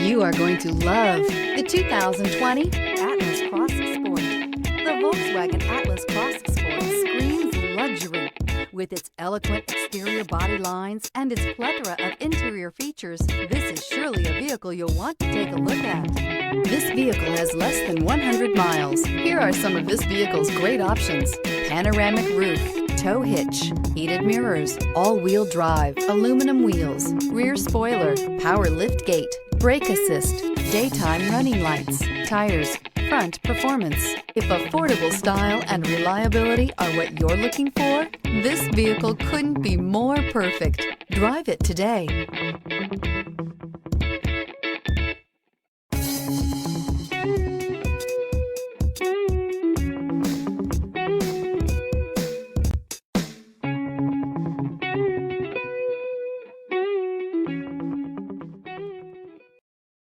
You are going to love the 2020 Atlas Cross Sport. The Volkswagen Atlas Cross Sport screams luxury. With its eloquent exterior body lines and its plethora of interior features, this is surely a vehicle you'll want to take a look at. This vehicle has less than 100 miles. Here are some of this vehicle's great options: panoramic roof, tow hitch, heated mirrors, all-wheel drive, aluminum wheels, rear spoiler, power liftgate, brake assist, daytime running lights, tires, front performance. If affordable style and reliability are what you're looking for, this vehicle couldn't be more perfect. Drive it today.